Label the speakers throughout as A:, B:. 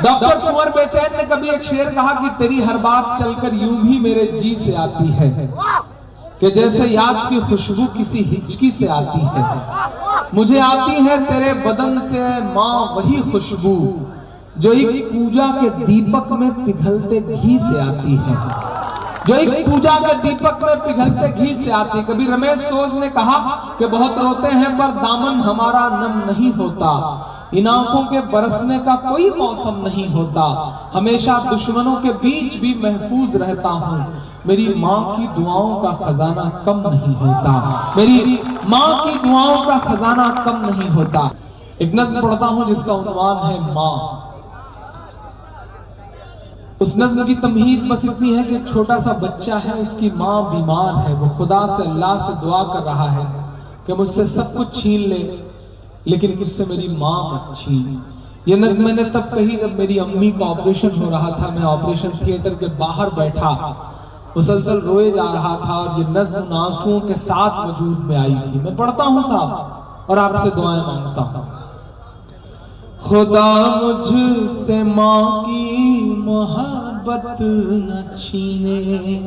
A: Doctor کنور بیچین نے کبھی ایک شعر کہا کہ تیری ہر بات چل کر یوں بھی میرے جی سے آتی ہے کہ جیسے یاد کی خوشبو کسی ہچکی سے آتی ہے. مجھے آتی ہے تیرے بدن سے ماں وہی خوشبو جو ایک پوجا کے دیپک میں پگھلتے گھی سے آتی ہے. جو ایک پوجا کے دیپک میں پگھلتے گھی سے آتی ہے. کبھی رمیش سوز نے کہا کہ بہت روتے ہیں پر دامن ہمارا نم نہیں ہوتا. ان آنکھوں کے برسنے کا کوئی موسم نہیں ہوتا. ہمیشہ دشمنوں کے بیچ بھی محفوظ رہتا ہوں. میری ماں کی دعاؤں کا خزانہ کم نہیں ہوتا. میری ماں کی دعاؤں کا خزانہ کم نہیں ہوتا. ایک نظم پڑھتا ہوں جس کا عنوان ہے ماں. اس نظم کی تمہید بس اتنی ہے کہ ایک چھوٹا سا بچہ ہے, اس کی ماں بیمار ہے. وہ خدا سے اللہ سے دعا کر رہا ہے کہ مجھ سے سب کچھ چھین لے لیکن مجھ سے میری ماں مت چھین. یہ نظم میں نے تب کہی جب میری امی کا آپریشن ہو رہا تھا. میں آپریشن تھیٹر کے باہر بیٹھا مسلسل روئے جا رہا تھا اور یہ نظم آنسوؤں کے ساتھ وجود میں آئی تھی. میں پڑھتا ہوں صاحب اور آپ سے دعائیں مانگتا ہوں. خدا مجھ سے ماں کی محبت نہ چھینے.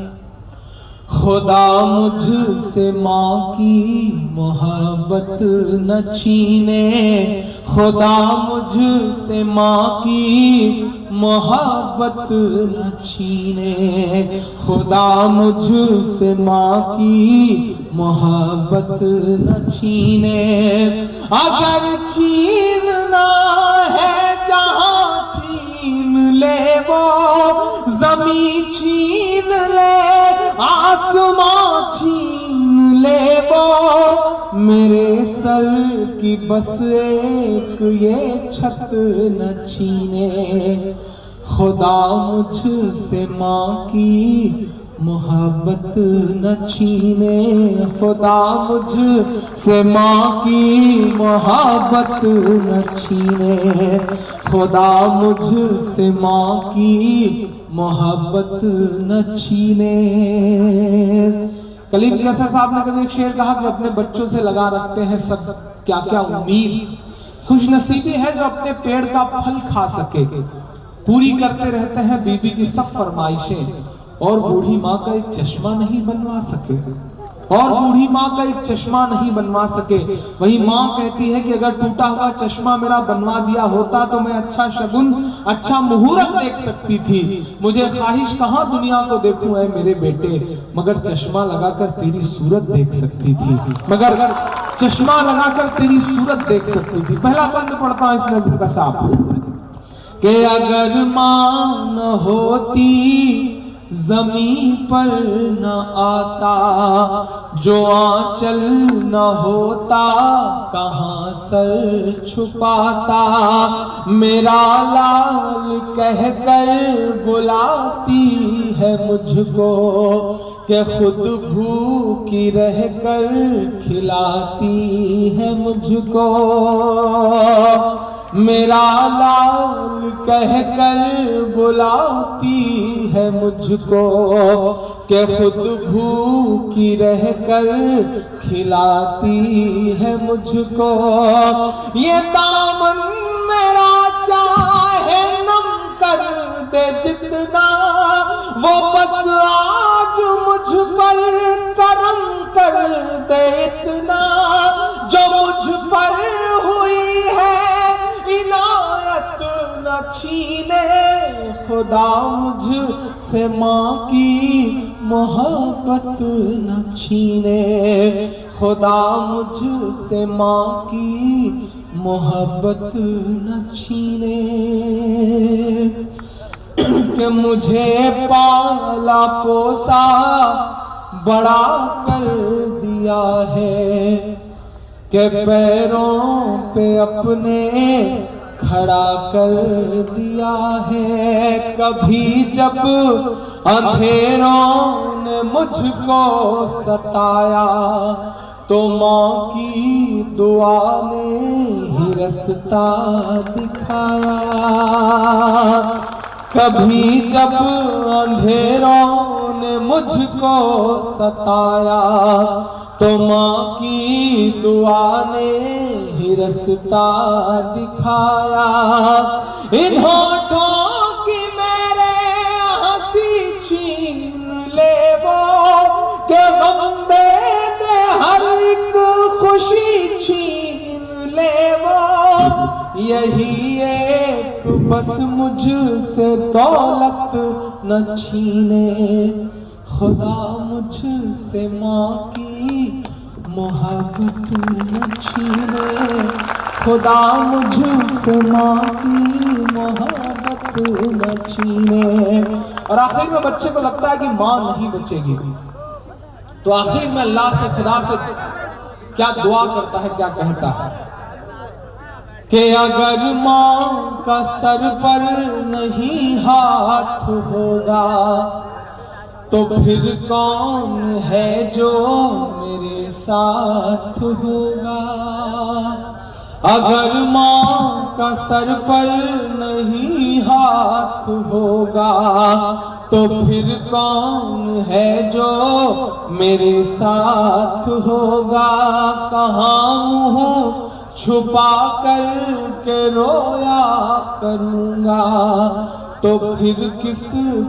A: خدا مجھ سے ماں کی محبت نہ چھینے. خدا مجھ سے ماں کی محبت نہ چھینے. خدا مجھ سے ماں کی محبت نہ چھینے. اگر چھیننا ہے جہاں چھین لے وہ زمین چھین لے آسمان چھین لے وہ میرے سر کی بس ایک یہ چھت نہ چھینے. خدا مجھ سے ماں کی محبت نہ چھینے. خدا مجھ سے ماں کی محبت نہ چھینے. خدا مجھ سے ماں کی محبت نہ چھینے. کلیم کیسر صاحب نے کبھی ایک شعر کہا کہ اپنے بچوں سے لگا رکھتے ہیں سب کیا کیا امید. خوش نصیبی ہے جو اپنے پیڑ کا پھل کھا سکے. پوری کرتے رہتے ہیں بیوی کی سب فرمائشیں اور بوڑھی ماں کا ایک چشمہ نہیں بنوا سکے. اور بوڑھی ماں کا ایک چشمہ نہیں بنوا سکے. وہی ماں کہتی ہے کہ اگر ٹوٹا ہوا چشمہ میرا بنوا دیا ہوتا تو میں اچھا شگن اچھا مہورت دیکھ سکتی تھی. مجھے خواہش کہاں دنیا کو دیکھوں اے میرے بیٹے, مگر چشمہ لگا کر تیری صورت دیکھ سکتی تھی. مگر چشمہ لگا کر تیری صورت دیکھ سکتی تھی. پہلا بند پڑھتا ہوں اس نظم کا صاحب کہ اگر ماں نہ ہوتی زمین پر نہ آتا, جو آنچل نہ ہوتا کہاں سر چھپاتا. میرا لال کہہ کر بلاتی ہے مجھ کو کہ خود بھوکی رہ کر کھلاتی ہے مجھ کو. میرا لال کہہ کر بلاتی ہے مجھ کو کہ خود بھوکی رہ کر کھلاتی ہے مجھ کو. یہ دامن میرا چاہے نم کر دے جتنا, وہ بس آج مجھ پر کرم کر دے اتنا. جو مجھ پر ہوئی ہے عنایت نہ چھینے. خدا مجھ سے ماں کی محبت نہ چھینے. خدا مجھ سے ماں کی محبت نہ چھینے. کہ مجھے پالا پوسا بڑا کر دیا ہے, کہ پیروں پہ اپنے کھڑا کر دیا ہے. کبھی جب اندھیروں نے مجھ کو ستایا تو ماں کی دعا نے ہی رستہ دکھایا. کبھی جب اندھیروں نے مجھ کو ستایا تو ماں کی دعا نے ہی رستہ دکھایا. ان ہونٹوں یہی ایک بس مجھ سے دولت نہ چھینے، خدا مجھ سے ماں کی محبت نہ چھینے، خدا مجھ سے ماں کی محبت نہ چھینے۔ اور آخر میں بچے کو لگتا ہے کہ ماں نہیں بچے گی، تو آخر میں اللہ سے، خدا سے کیا دعا کرتا ہے، کیا کہتا ہے کہ اگر ماں کا سر پر نہیں ہاتھ ہوگا تو پھر کون ہے جو میرے ساتھ ہوگا، اگر ماں کا سر پر نہیں ہاتھ ہوگا تو پھر کون ہے جو میرے ساتھ ہوگا، کہاں منہ چھپا کر کے رویا کروں گا تو پھر کس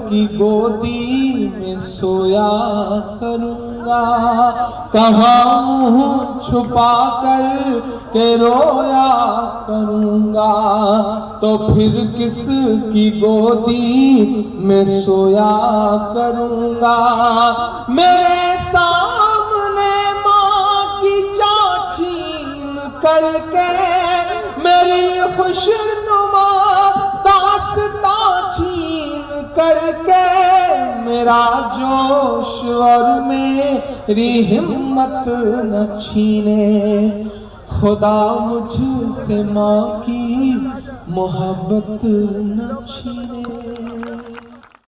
A: کی گودی میں سویا کروں گا، کہاں منہ چھپا کر کے رویا کروں گا تو پھر کس کی گودی میں سویا کروں گا۔ میرے سامنے ماں کی جان چھین کر کے میری خوشنما داستاں چھین کر کے میرا جوش اور میری ہمت نہ چھینے، خدا مجھ سے ماں کی محبت نہ چھینے۔